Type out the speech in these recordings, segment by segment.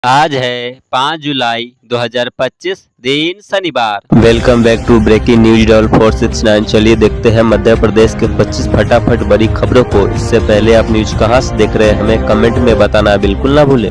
आज है 5 जुलाई 2025 दिन शनिवार। Welcome back to breaking news डॉल 469। चलिए देखते हैं मध्य प्रदेश के 25 फटाफट बड़ी खबरों को। इससे पहले आप न्यूज कहां से देख रहे हैं हमें कमेंट में बताना बिल्कुल ना भूलें।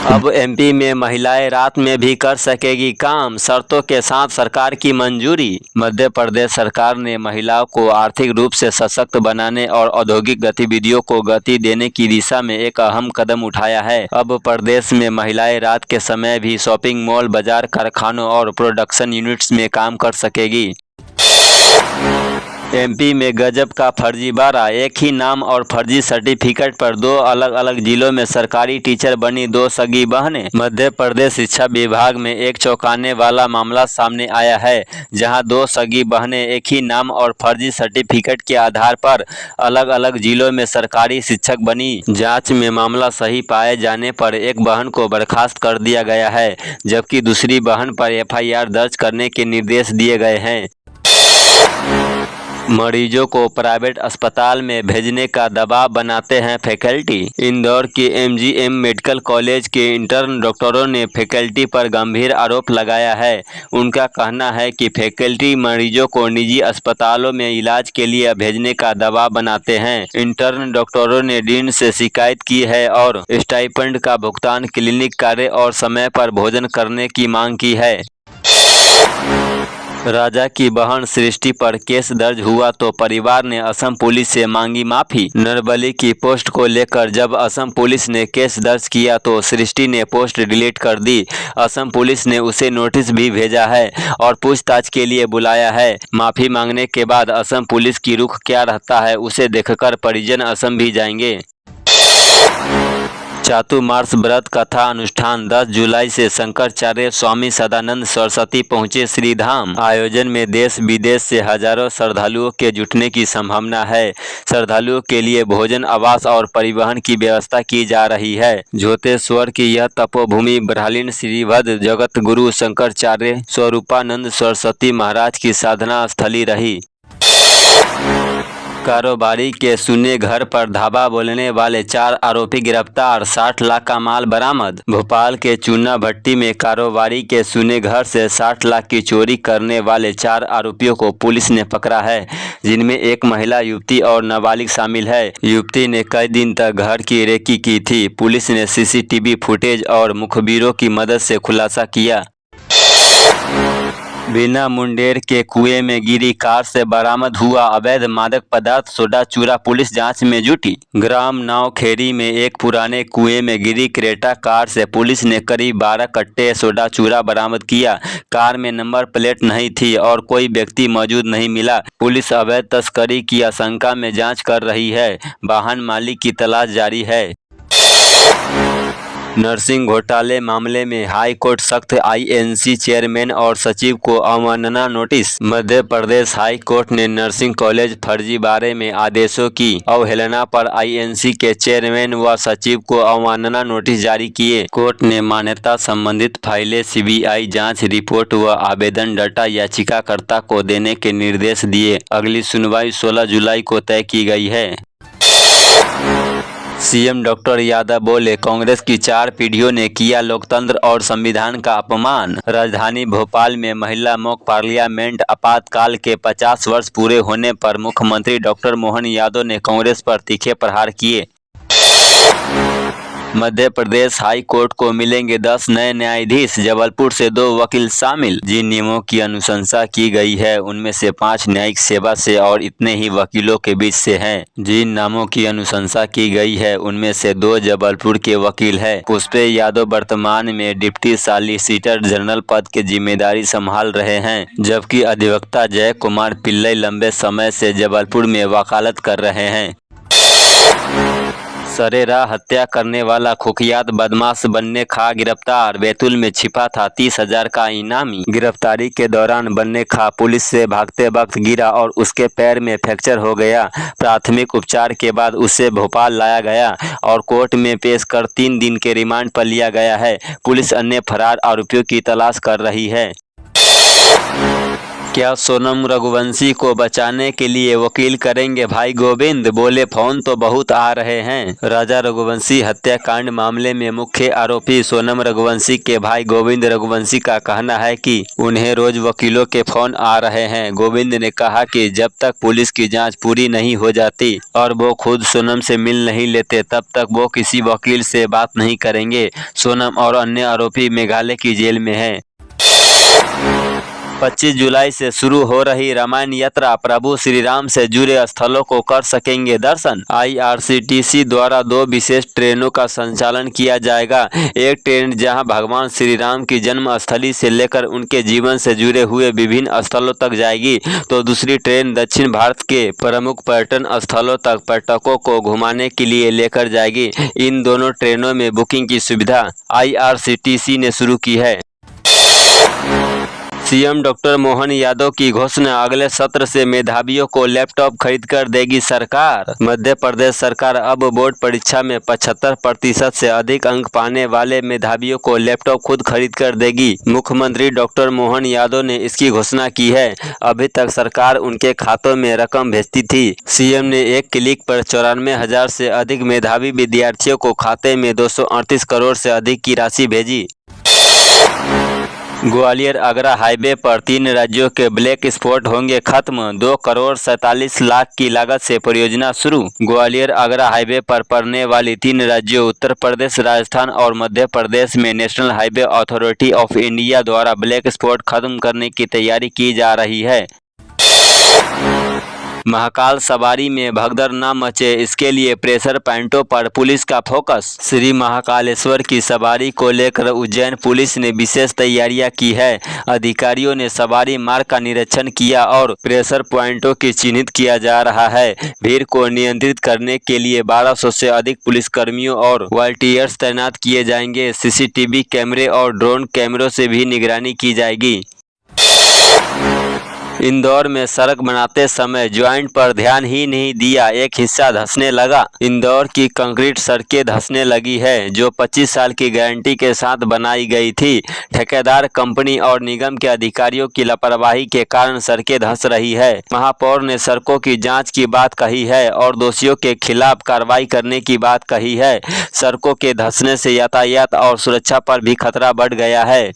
अब एमपी में महिलाएं रात में भी कर सकेगी काम, शर्तों के साथ सरकार की मंजूरी। मध्य प्रदेश सरकार ने महिलाओं को आर्थिक रूप से सशक्त बनाने और औद्योगिक गतिविधियों को गति देने की दिशा में एक अहम कदम उठाया है। अब प्रदेश में महिलाएं रात के समय भी शॉपिंग मॉल, बाजार, कारखानों और प्रोडक्शन यूनिट्स में काम कर सकेगी। एमपी में गजब का फर्जीवाड़ा, एक ही नाम और फर्जी सर्टिफिकेट पर दो अलग अलग जिलों में सरकारी टीचर बनी दो सगी बहनें। मध्य प्रदेश शिक्षा विभाग में एक चौंकाने वाला मामला सामने आया है, जहां दो सगी बहनें एक ही नाम और फर्जी सर्टिफिकेट के आधार पर अलग अलग जिलों में सरकारी शिक्षक बनी। जांच में मामला सही पाए जाने पर एक बहन को बर्खास्त कर दिया गया है, जबकि दूसरी बहन पर एफआईआर दर्ज करने के निर्देश दिए गए हैं। मरीजों को प्राइवेट अस्पताल में भेजने का दबाव बनाते हैं फैकल्टी। इंदौर के एमजीएम मेडिकल कॉलेज के इंटर्न डॉक्टरों ने फैकल्टी पर गंभीर आरोप लगाया है। उनका कहना है कि फैकल्टी मरीजों को निजी अस्पतालों में इलाज के लिए भेजने का दबाव बनाते हैं। इंटर्न डॉक्टरों ने डीन से शिकायत की है और स्टाइपेंड का भुगतान, क्लिनिक कार्य और समय पर भोजन करने की मांग की है। राजा की बहन सृष्टि पर केस दर्ज हुआ तो परिवार ने असम पुलिस से मांगी माफी। नरबली की पोस्ट को लेकर जब असम पुलिस ने केस दर्ज किया तो सृष्टि ने पोस्ट डिलीट कर दी। असम पुलिस ने उसे नोटिस भी भेजा है और पूछताछ के लिए बुलाया है। माफी मांगने के बाद असम पुलिस की रुख क्या रहता है उसे देखकर परिजन असम भी जाएंगे। चातुर्मास व्रत कथा अनुष्ठान 10 जुलाई से शंकराचार्य स्वामी सदानंद सरस्वती पहुंचे श्रीधाम। आयोजन में देश विदेश से हजारों श्रद्धालुओं के जुटने की संभावना है। श्रद्धालुओं के लिए भोजन, आवास और परिवहन की व्यवस्था की जा रही है। ज्योतेश्वर की यह तपोभूमि ब्रह्मलीन श्रीभद्र जगत गुरु शंकराचार्य स्वरूपानंद सरस्वती महाराज की साधना स्थली रही। कारोबारी के सुने घर पर धावा बोलने वाले 4 आरोपी गिरफ्तार, 60 लाख का माल बरामद। भोपाल के चूना भट्टी में कारोबारी के सुने घर से 60 लाख की चोरी करने वाले 4 आरोपियों को पुलिस ने पकड़ा है, जिनमें एक महिला युवती और नाबालिग शामिल है। युवती ने कई दिन तक घर की रेकी की थी। पुलिस ने सीसीटीवी फुटेज और मुखबिरों की मदद से खुलासा किया। बिना मुंडेर के कुएं में गिरी कार से बरामद हुआ अवैध मादक पदार्थ सोडा चूरा, पुलिस जांच में जुटी। ग्राम नावखेड़ी में एक पुराने कुएं में गिरी क्रेटा कार से पुलिस ने करीब 12 कट्टे सोडा चूरा बरामद किया। कार में नंबर प्लेट नहीं थी और कोई व्यक्ति मौजूद नहीं मिला। पुलिस अवैध तस्करी की आशंका में जाँच कर रही है। वाहन मालिक की तलाश जारी है। नर्सिंग घोटाले मामले में हाई कोर्ट सख्त, आईएनसी चेयरमैन और सचिव को अवमानना notice. Madhya Pradesh high court ने नर्सिंग कॉलेज फर्जीवाड़े में आदेशों की अवहेलना पर आईएनसी के चेयरमैन व सचिव को अवमानना नोटिस जारी किए। कोर्ट ने मान्यता संबंधित फाइलें सीबीआई जांच रिपोर्ट व आवेदन डाटा याचिकाकर्ता को देने के निर्देश दिए। अगली सुनवाई 16 जुलाई को तय की गई है। सीएम डॉक्टर यादव बोले, कांग्रेस की 4 पीढ़ियों ने किया लोकतंत्र और संविधान का अपमान। राजधानी भोपाल में महिला मॉक पार्लियामेंट आपातकाल के 50 वर्ष पूरे होने पर मुख्यमंत्री डॉक्टर मोहन यादव ने कांग्रेस पर तीखे प्रहार किए। मध्य प्रदेश हाई कोर्ट को मिलेंगे 10 नए न्यायाधीश, जबलपुर से 2 वकील शामिल। जिन नियमों की अनुशंसा की गई है उनमें से 5 न्यायिक सेवा से और इतने ही वकीलों के बीच से हैं। जिन नामों की अनुशंसा की गई है उनमें से 2 जबलपुर के वकील हैं। पुष्पे यादव वर्तमान में डिप्टी सॉलिसिटर जनरल पद की जिम्मेदारी संभाल रहे हैं, जबकि अधिवक्ता जय कुमार पिल्लई लंबे समय से जबलपुर में वकालत कर रहे हैं। सरेराह हत्या करने वाला कुख्यात बदमाश बन्ने खां गिरफ्तार, बैतूल में छिपा था 30,000 का इनामी। गिरफ्तारी के दौरान बन्ने खां पुलिस से भागते वक्त गिरा और उसके पैर में फ्रैक्चर हो गया। प्राथमिक उपचार के बाद उसे भोपाल लाया गया और कोर्ट में पेश कर 3 दिन के रिमांड पर लिया गया है। पुलिस अन्य फरार आरोपियों की तलाश कर रही है। क्या सोनम रघुवंशी को बचाने के लिए वकील करेंगे भाई गोविंद? बोले फोन तो बहुत आ रहे हैं। राजा रघुवंशी हत्याकांड मामले में मुख्य आरोपी सोनम रघुवंशी के भाई गोविंद रघुवंशी का कहना है कि उन्हें रोज वकीलों के फोन आ रहे हैं। गोविंद ने कहा कि जब तक पुलिस की जांच पूरी नहीं हो जाती और वो खुद सोनम से मिल नहीं लेते तब तक वो किसी वकील से बात नहीं करेंगे। सोनम और अन्य आरोपी मेघालय की जेल में हैं। 25 जुलाई से शुरू हो रही रामायण यात्रा, प्रभु श्री राम से जुड़े स्थलों को कर सकेंगे दर्शन। IRCTC द्वारा 2 विशेष ट्रेनों का संचालन किया जाएगा। एक ट्रेन जहां भगवान श्री राम की जन्मस्थली से लेकर उनके जीवन से जुड़े हुए विभिन्न स्थलों तक जाएगी, तो दूसरी ट्रेन दक्षिण भारत के प्रमुख पर्यटन स्थलों तक पर्यटकों को घुमाने के लिए लेकर जाएगी। इन दोनों ट्रेनों में बुकिंग की सुविधा IRCTC ने शुरू की है। सीएम डॉक्टर मोहन यादव की घोषणा, अगले सत्र से मेधावियों को लैपटॉप खरीदकर देगी सरकार। मध्य प्रदेश सरकार अब बोर्ड परीक्षा में 75% से अधिक अंक पाने वाले मेधावियों को लैपटॉप खुद खरीद कर देगी। मुख्यमंत्री डॉक्टर मोहन यादव ने इसकी घोषणा की है। अभी तक सरकार उनके खातों में रकम भेजती थी। सीएम ने एक क्लिक पर 94,000 से अधिक मेधावी विद्यार्थियों को खाते में 238 करोड़ से अधिक की राशि भेजी। ग्वालियर आगरा हाईवे पर 3 राज्यों के ब्लैक स्पॉट होंगे खत्म। 2 करोड़ 47 लाख की लागत से परियोजना शुरू। ग्वालियर आगरा हाईवे पर पड़ने वाली 3 राज्यों उत्तर प्रदेश, राजस्थान और मध्य प्रदेश में national highway authority of India द्वारा ब्लैक स्पॉट खत्म करने की तैयारी की जा रही है। महाकाल सवारी में भगदड़ न मचे, इसके लिए प्रेशर पॉइंटों पर पुलिस का फोकस। श्री महाकालेश्वर की सवारी को लेकर उज्जैन पुलिस ने विशेष तैयारियां की है। अधिकारियों ने सवारी मार्ग का निरीक्षण किया और प्रेशर पॉइंटों की चिन्हित किया जा रहा है। भीड़ को नियंत्रित करने के लिए 1200 से अधिक पुलिसकर्मियों और वॉलंटियर्स तैनात किए जाएंगे। CCTV कैमरे और ड्रोन कैमरों से भी निगरानी की जाएगी। इंदौर में सड़क बनाते समय ज्वाइंट पर ध्यान ही नहीं दिया, एक हिस्सा धंसने लगा। इंदौर की कंक्रीट सड़कें धंसने लगी है, जो 25 साल की गारंटी के साथ बनाई गई थी। ठेकेदार कंपनी और निगम के अधिकारियों की लापरवाही के कारण सड़कें धंस रही है। महापौर ने सड़कों की जांच की बात कही है और दोषियों के खिलाफ कार्रवाई करने की बात कही है। सड़कों के धंसने से यातायात और सुरक्षा पर भी खतरा बढ़ गया है।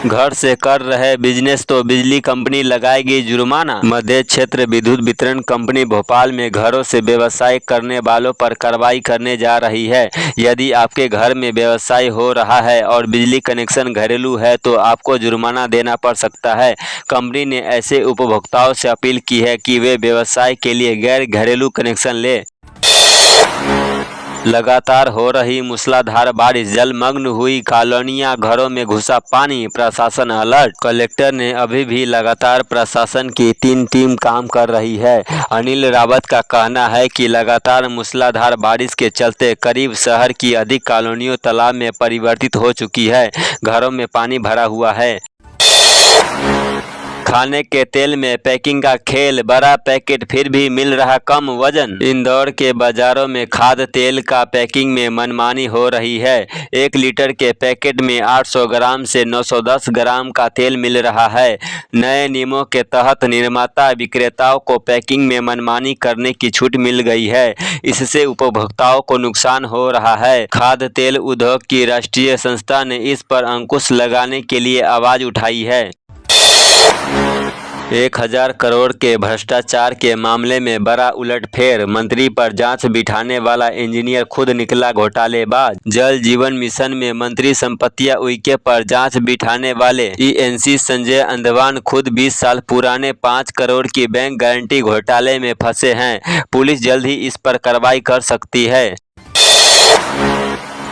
घर से कर रहे बिजनेस तो बिजली कंपनी लगाएगी जुर्माना। मध्य क्षेत्र विद्युत वितरण कंपनी भोपाल में घरों से व्यवसाय करने वालों पर कार्रवाई करने जा रही है। यदि आपके घर में व्यवसाय हो रहा है और बिजली कनेक्शन घरेलू है तो आपको जुर्माना देना पड़ सकता है। कंपनी ने ऐसे उपभोक्ताओं से अपील की है कि वे व्यवसाय के लिए गैर घरेलू कनेक्शन लें। लगातार हो रही मूसलाधार बारिश, जलमग्न हुई कॉलोनियां, घरों में घुसा पानी, प्रशासन अलर्ट। कलेक्टर ने अभी भी लगातार प्रशासन की 3 टीम काम कर रही है। अनिल रावत का कहना है कि लगातार मूसलाधार बारिश के चलते करीब शहर की अधिक कॉलोनियों तालाब में परिवर्तित हो चुकी है। घरों में पानी भरा हुआ है। खाने के तेल में पैकिंग का खेल, बड़ा पैकेट फिर भी मिल रहा कम वजन। इंदौर के बाजारों में खाद्य तेल का पैकिंग में मनमानी हो रही है। 1 लीटर के पैकेट में 800 ग्राम से 910 ग्राम का तेल मिल रहा है। नए नियमों के तहत निर्माता विक्रेताओं को पैकिंग में मनमानी करने की छूट मिल गई है। इससे उपभोक्ताओं को नुकसान हो रहा है। खाद्य तेल उद्योग की राष्ट्रीय संस्था ने इस पर अंकुश लगाने के लिए आवाज उठाई है। 1000 करोड़ के भ्रष्टाचार के मामले में बड़ा उलटफेर, मंत्री पर जांच बिठाने वाला इंजीनियर खुद निकला घोटालेबाज। जल जीवन मिशन में मंत्री संपत्तियां उइके पर जांच बिठाने वाले ENC संजय अंदवान खुद 20 साल पुराने 5 करोड़ की बैंक गारंटी घोटाले में फंसे हैं। पुलिस जल्द ही इस पर कार्रवाई कर सकती है।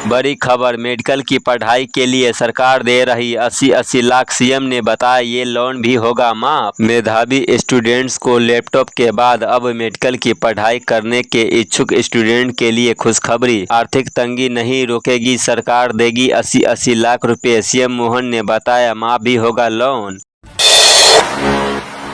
बड़ी खबर, मेडिकल की पढ़ाई के लिए सरकार दे रही 80-80 लाख। सीएम ने बताया ये लोन भी होगा माफ। मेधावी स्टूडेंट्स को लैपटॉप के बाद अब मेडिकल की पढ़ाई करने के इच्छुक स्टूडेंट के लिए खुशखबरी। आर्थिक तंगी नहीं रोकेगी सरकार, देगी 80-80 लाख रुपए। सीएम मोहन ने बताया माफ भी होगा लोन।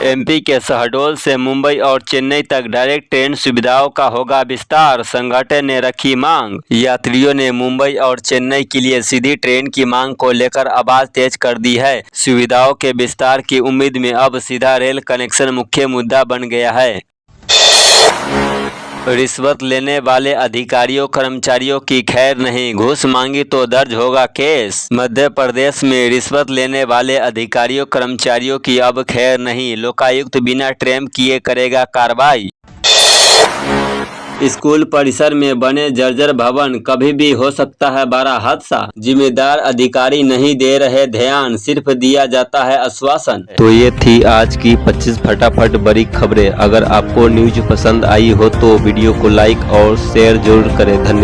एमपी के शहडोल से मुंबई और चेन्नई तक डायरेक्ट ट्रेन सुविधाओं का होगा विस्तार, संगठन ने रखी मांग। यात्रियों ने मुंबई और चेन्नई के लिए सीधी ट्रेन की मांग को लेकर आवाज तेज कर दी है। सुविधाओं के विस्तार की उम्मीद में अब सीधा रेल कनेक्शन मुख्य मुद्दा बन गया है। रिश्वत लेने वाले अधिकारियों कर्मचारियों की खैर नहीं, घूस मांगी तो दर्ज होगा केस। मध्य प्रदेश में रिश्वत लेने वाले अधिकारियों कर्मचारियों की अब खैर नहीं, लोकायुक्त बिना ट्रेम किए करेगा कार्रवाई। स्कूल परिसर में बने जर्जर भवन, कभी भी हो सकता है बड़ा हादसा। जिम्मेदार अधिकारी नहीं दे रहे ध्यान, सिर्फ दिया जाता है आश्वासन। तो ये थी आज की 25 फटाफट बड़ी खबरें। अगर आपको न्यूज पसंद आई हो तो वीडियो को लाइक और शेयर जरूर करें। धन्यवाद।